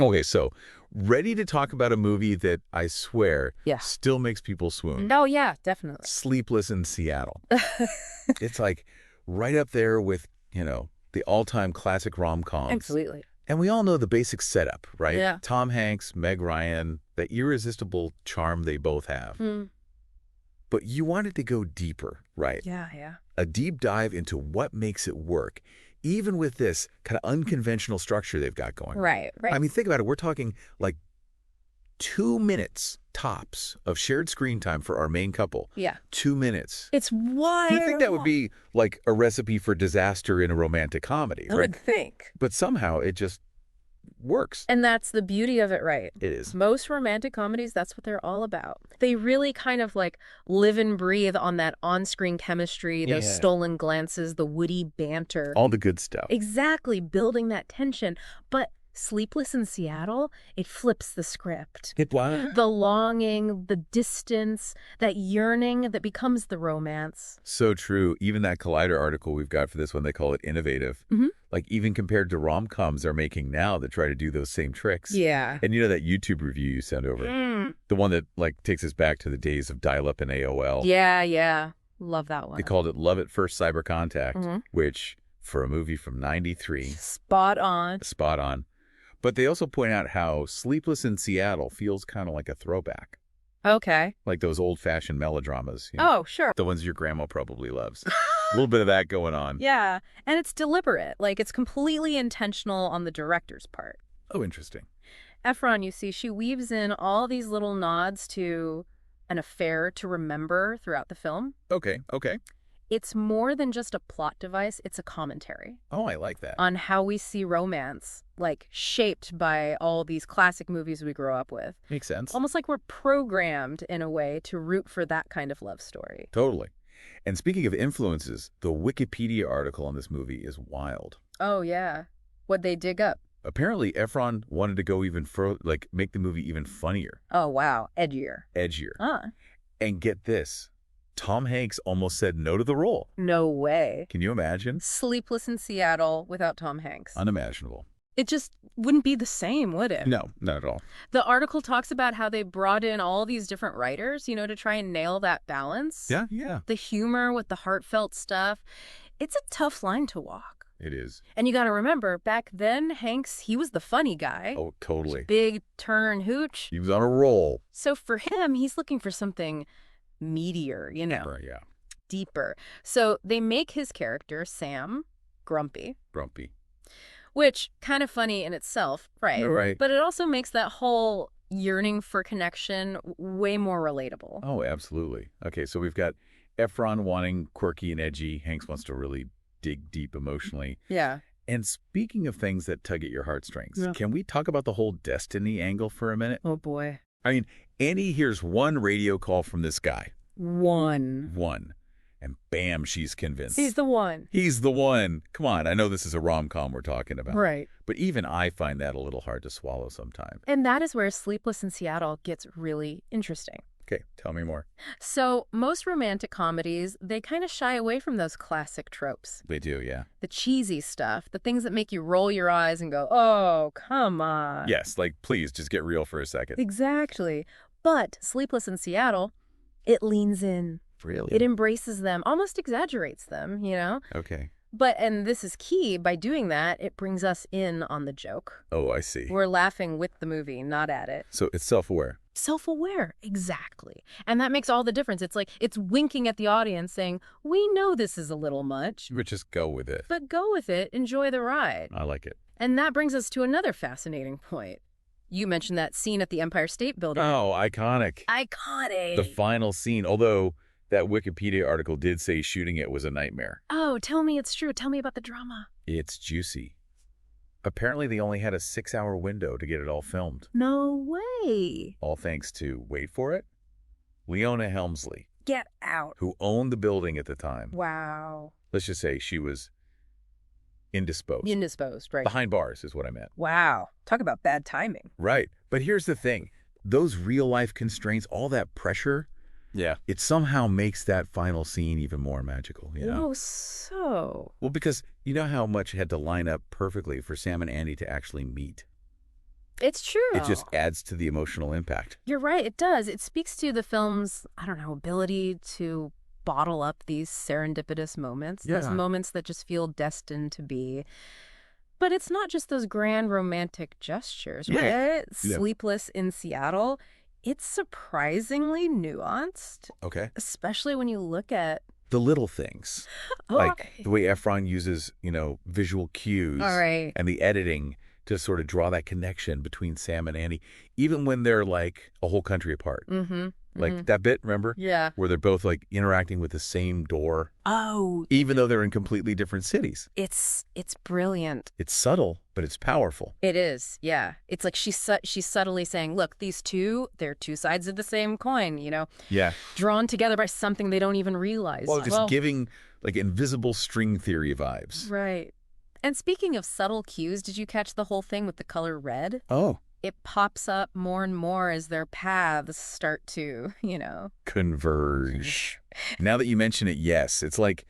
Okay, so ready to talk about a movie that I swear Yeah. still makes people swoon. No, yeah, definitely. Sleepless in Seattle. It's like right up there with, the all-time classic rom-coms. Absolutely. And we all know the basic setup, right? Yeah. Tom Hanks, Meg Ryan, that irresistible charm they both have. Mm. But you wanted to go deeper, right? Yeah. A deep dive into what makes it work, even with this kind of unconventional structure they've got going. Right. I mean, think about it. We're talking like 2 minutes tops of shared screen time for our main couple. Yeah. 2 minutes. It's wild. You'd think that would be like a recipe for disaster in a romantic comedy, I right? would think. But somehow it just works. And that's the beauty of it, right? It is. Most romantic comedies, that's what they're all about. They really kind of like live and breathe on that on-screen chemistry, those Yeah. stolen glances, the witty banter. All the good stuff. Exactly, building that tension. But Sleepless in Seattle, it flips the script. What? The longing, the distance, that yearning that becomes the romance. So true. Even that Collider article we've got for this one, they call it innovative. Mhm. Like even compared to rom-coms they're making now that try to do those same tricks. Yeah. And that YouTube review you sent over? The one that like takes us back to the days of dial-up and AOL. Yeah. Love that one. They called it Love at First Cyber Contact, Mhm. which for a movie from 93, Spot on. spot on. But they also point out how Sleepless in Seattle feels kind of like a throwback. Okay. Like those old-fashioned melodramas. Oh, sure. The ones your grandma probably loves. A little bit of that going on. Yeah, and it's deliberate. Like, it's completely intentional on the director's part. Oh, interesting. Ephron, you see, she weaves in all these little nods to an affair to remember throughout the film. Okay. It's more than just a plot device, it's a commentary Oh, I like that. on how we see romance, like shaped by all these classic movies we grew up with. Makes sense. Almost like we're programmed in a way to root for that kind of love story. Totally. And speaking of influences, the Wikipedia article on this movie is wild. Oh, yeah. What'd they dig up? Apparently, Ephron wanted to go even further, like make the movie even funnier, Oh, wow. Edgier. edgier. Ah, And get this, Tom Hanks almost said no to the role. no way. Can you imagine? Sleepless in Seattle without Tom Hanks. Unimaginable. It just wouldn't be the same, would it? No, not at all. The article talks about how they brought in all these different writers, to try and nail that balance. Yeah, The humor with the heartfelt stuff. It's a tough line to walk. it is. And you got to remember, back then, Hanks, he was the funny guy. Oh, totally. Big turn hooch. He was on a roll. So for him, he's looking for something meatier, Yeah, deeper. So they make his character, Sam, grumpy. grumpy. Which, kind of funny in itself, right? Right. But it also makes that whole yearning for connection way more relatable. Oh, absolutely. Okay, so we've got Ephron wanting quirky and edgy. Hanks wants to really dig deep emotionally. Yeah. And speaking of things that tug at your heartstrings, Yeah. can we talk about the whole destiny angle for a minute? Oh, boy. I mean, Annie hears one radio call from this guy. One. And bam, she's convinced. He's the one. He's the one. Come on, I know this is a rom-com we're talking about. Right. But even I find that a little hard to swallow sometimes. And that is where Sleepless in Seattle gets really interesting. Okay, tell me more. So most romantic comedies, they kind of shy away from those classic tropes. They do, yeah. The cheesy stuff, the things that make you roll your eyes and go, oh, come on. Yes, like, please, just get real for a second. Exactly. But Sleepless in Seattle, it leans in. Really? It embraces them, almost exaggerates them, Okay. And this is key, by doing that, it brings us in on the joke. Oh, I see. We're laughing with the movie, not at it. So it's self-aware. Self-aware, exactly. And that makes all the difference. It's like, it's winking at the audience saying, we know this is a little much, But just go with it. but go with it, enjoy the ride. I like it. And that brings us to another fascinating point. You mentioned that scene at the Empire State Building. Oh, iconic. Iconic. The final scene, although that Wikipedia article did say shooting it was a nightmare. Oh, tell me it's true. Tell me about the drama. It's juicy. Apparently they only had a 6-hour window to get it all filmed. No way. All thanks to, wait for it, Leona Helmsley, Get out. who owned the building at the time. Wow. Let's just say she was indisposed. Indisposed, right? Behind bars is what I meant. Wow. Talk about bad timing. Right. But here's the thing. Those real-life constraints, all that pressure, Yeah. it somehow makes that final scene even more magical, Oh, so. Well, because you know how much had to line up perfectly for Sam and Andy to actually meet. It's true. It just adds to the emotional impact. You're right, it does. It speaks to the film's, I don't know, ability to bottle up these serendipitous moments, those moments that just feel destined to be. But it's not just those grand romantic gestures, right? Yeah. Sleepless in Seattle, it's surprisingly nuanced. Okay. Especially when you look at The little things, like the way Ephron uses, visual cues and the editing to sort of draw that connection between Sam and Annie, even when they're like a whole country apart. Like that bit, remember? Yeah. Where they're both like interacting with the same door. Oh. Even though they're in completely different cities. It's brilliant. It's subtle, but it's powerful. It is, yeah. It's like she's subtly saying, look, these two, they're two sides of the same coin, Yeah. drawn together by something they don't even realize. Well, just giving like invisible string theory vibes. Right. And speaking of subtle cues, did you catch the whole thing with the color red? Oh. It pops up more and more as their paths start to, converge. Now that you mention it, yes. It's like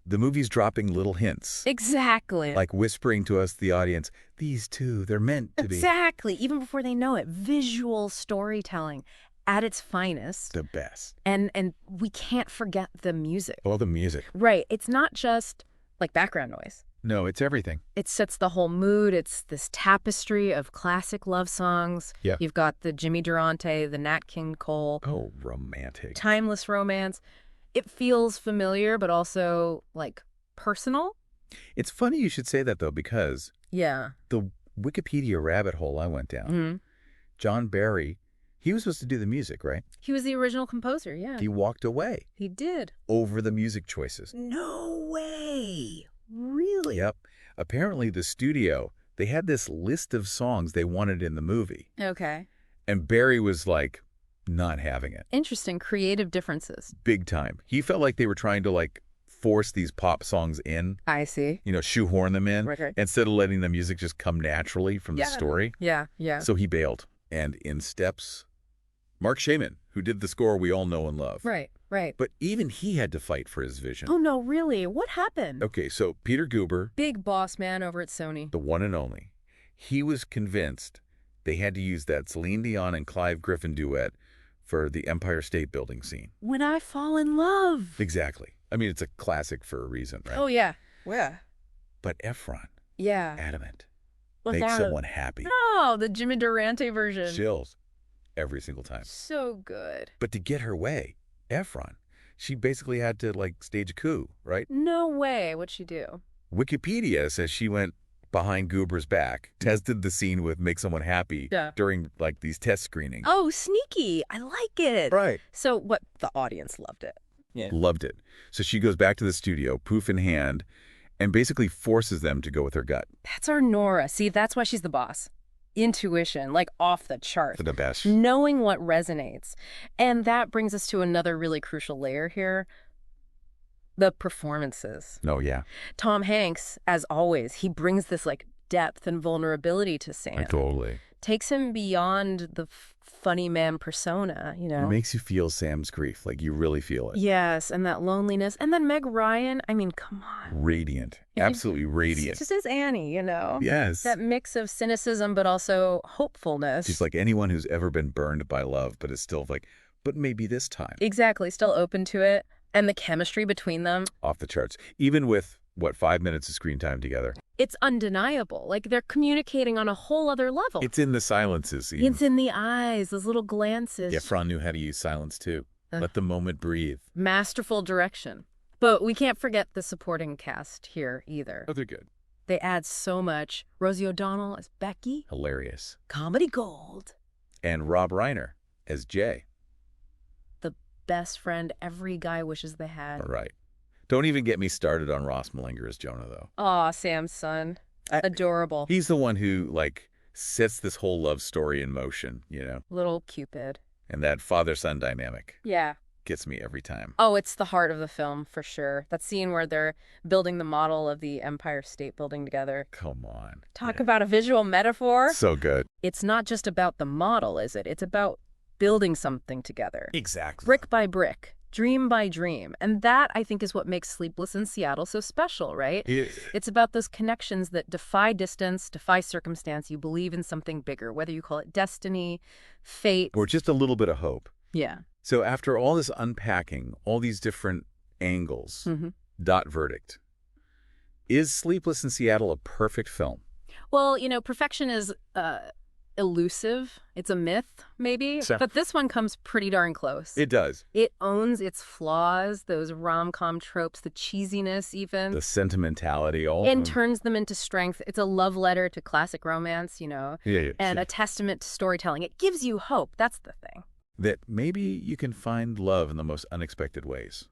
the movie's dropping little hints. Exactly. Like whispering to us, the audience, these two, they're meant to be. Exactly. Even before they know it. Visual storytelling at its finest. The best. And we can't forget the music. Oh, the music. Right. It's not just like background noise. No, it's everything. It sets the whole mood. It's this tapestry of classic love songs. Yeah. You've got the Jimmy Durante, the Nat King Cole. Oh, romantic. Timeless romance. It feels familiar, but also, like, personal. It's funny you should say that, though, because the Wikipedia rabbit hole I went down, John Barry, he was supposed to do the music, right? He was the original composer, yeah. He walked away. He did. Over the music choices. No way. Really? Yep. Apparently, the studio, they had this list of songs they wanted in the movie. Okay. And Barry was like, not having it. Interesting. Creative differences. Big time. He felt like they were trying to like force these pop songs in. I see. Shoehorn them in. Right. Instead of letting the music just come naturally from the story. Yeah. So he bailed. And in steps Mark Shaman, who did the score we all know and love. Right. But even he had to fight for his vision. Oh, no, really? What happened? Okay, so Peter Guber, big boss man over at Sony, the one and only, he was convinced they had to use that Celine Dion and Clive Griffin duet for the Empire State Building scene. When I Fall in Love. Exactly. I mean, it's a classic for a reason, right? Oh, yeah. Yeah. But Ephron, adamant. Make someone happy. Oh, the Jimmy Durante version. Chills. Every single time. So good. But to get her way, Ephron, she basically had to, like, stage a coup, right? No way. What'd she do? Wikipedia says she went behind Guber's back, tested the scene with Make Someone Happy during, like, these test screenings. Oh, sneaky. I like it. Right. So what? The audience loved it. Yeah. Loved it. So she goes back to the studio, proof in hand, and basically forces them to go with her gut. That's our Nora. See, that's why she's the boss. Intuition, like off the chart. The best. Knowing what resonates. And that brings us to another really crucial layer here. The performances. Oh, yeah. Tom Hanks, as always, he brings this like depth and vulnerability to Sam. Totally. Takes him beyond the funny man persona, It makes you feel Sam's grief, like you really feel it. Yes, and that loneliness. And then Meg Ryan, I mean, come on. Radiant. Absolutely radiant. Just as Annie, Yes. That mix of cynicism, but also hopefulness. She's like anyone who's ever been burned by love, but is still like, but maybe this time. Exactly. Still open to it. And the chemistry between them. Off the charts. Even with, 5 minutes of screen time together. It's undeniable. Like, they're communicating on a whole other level. It's in the silences. Even. It's in the eyes, those little glances. Yeah, Ephron knew how to use silence, too. Let the moment breathe. Masterful direction. But we can't forget the supporting cast here, either. Oh, they're good. They add so much. Rosie O'Donnell as Becky. Hilarious. Comedy gold. And Rob Reiner as Jay. The best friend every guy wishes they had. All right. Don't even get me started on Ross Malinger as Jonah, though. Aw, Sam's son. Adorable. He's the one who, sets this whole love story in motion, Little Cupid. And that father-son dynamic. Yeah. Gets me every time. Oh, it's the heart of the film, for sure. That scene where they're building the model of the Empire State Building together. Come on. Talk about a visual metaphor. So good. It's not just about the model, is it? It's about building something together. Exactly. Brick by brick. dream by dream. And that, I think, is what makes Sleepless in Seattle so special, right? Yeah. It's about those connections that defy distance, defy circumstance. You believe in something bigger, whether you call it destiny, fate. Or just a little bit of hope. Yeah. So after all this unpacking, all these different angles, dot verdict, is Sleepless in Seattle a perfect film? Well, perfection is elusive. It's a myth, maybe. But this one comes pretty darn close. It does. It owns its flaws, those rom-com tropes, the cheesiness even. The sentimentality, all. And turns them into strength. It's a love letter to classic romance, and a testament to storytelling. It gives you hope. That's the thing. That maybe you can find love in the most unexpected ways.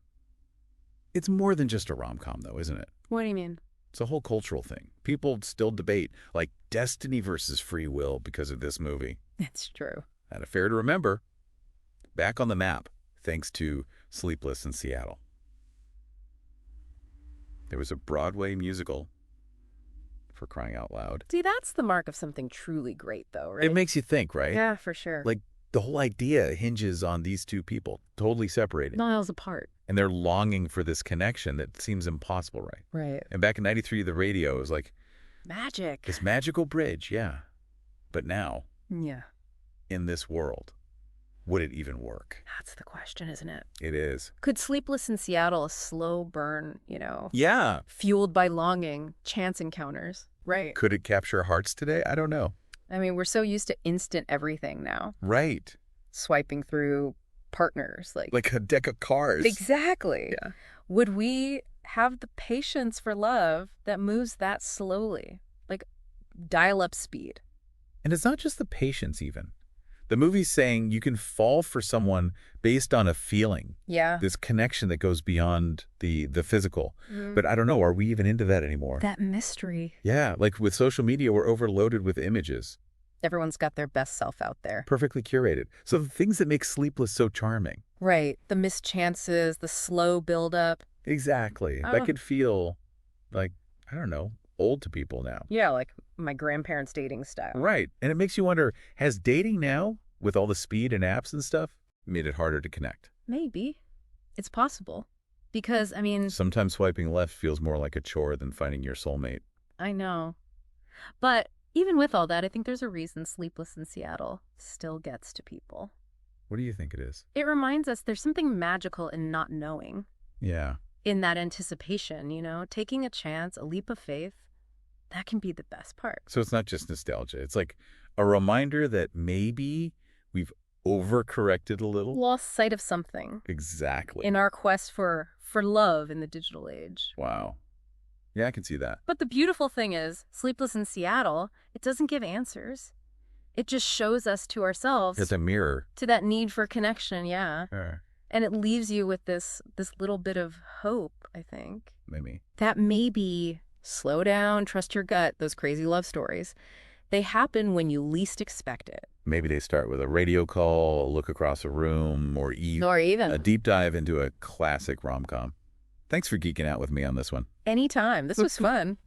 It's more than just a rom-com, though, isn't it? What do you mean? It's a whole cultural thing. People still debate, like, destiny versus free will because of this movie. It's true. And a fair to remember, back on the map, thanks to Sleepless in Seattle. There was a Broadway musical, for crying out loud. See, that's the mark of something truly great, though, right? It makes you think, right? Yeah, for sure. Like, the whole idea hinges on these two people, totally separated. Miles apart. And they're longing for this connection that seems impossible, right? Right. And back in '93, the radio was like... magic. This magical bridge, yeah. But now... yeah. In this world, would it even work? That's the question, isn't it? It is. Could Sleepless in Seattle, a slow burn, Yeah. fueled by longing, chance encounters, right? Could it capture hearts today? I don't know. I mean, we're so used to instant everything now. Right. Swiping through partners. Like a deck of cards. Exactly. Yeah. Would we have the patience for love that moves that slowly? Like dial-up speed. And it's not just the patience, even. The movie's saying you can fall for someone based on a feeling. Yeah. This connection that goes beyond the physical. But I don't know, are we even into that anymore? That mystery. Yeah, like with social media, we're overloaded with images. Everyone's got their best self out there. Perfectly curated. So the things that make Sleepless so charming. Right. The missed chances, the slow buildup. Exactly. That could feel like, I don't know, old to people now. Yeah, like my grandparents' dating style. Right. And it makes you wonder, has dating now, with all the speed and apps and stuff, made it harder to connect? Maybe. It's possible. Because, I mean... sometimes swiping left feels more like a chore than finding your soulmate. I know. But even with all that, I think there's a reason Sleepless in Seattle still gets to people. What do you think it is? It reminds us there's something magical in not knowing. Yeah. In that anticipation, taking a chance, a leap of faith, that can be the best part. So it's not just nostalgia. It's like a reminder that maybe we've overcorrected a little. Lost sight of something. Exactly. In our quest for love in the digital age. Wow. Yeah, I can see that. But the beautiful thing is, Sleepless in Seattle, it doesn't give answers. It just shows us to ourselves. It's a mirror. To that need for connection, yeah. And it leaves you with this little bit of hope, I think. Maybe. That maybe, slow down, trust your gut, those crazy love stories, they happen when you least expect it. Maybe they start with a radio call, a look across a room, or even a deep dive into a classic rom-com. Thanks for geeking out with me on this one. Anytime. This was fun.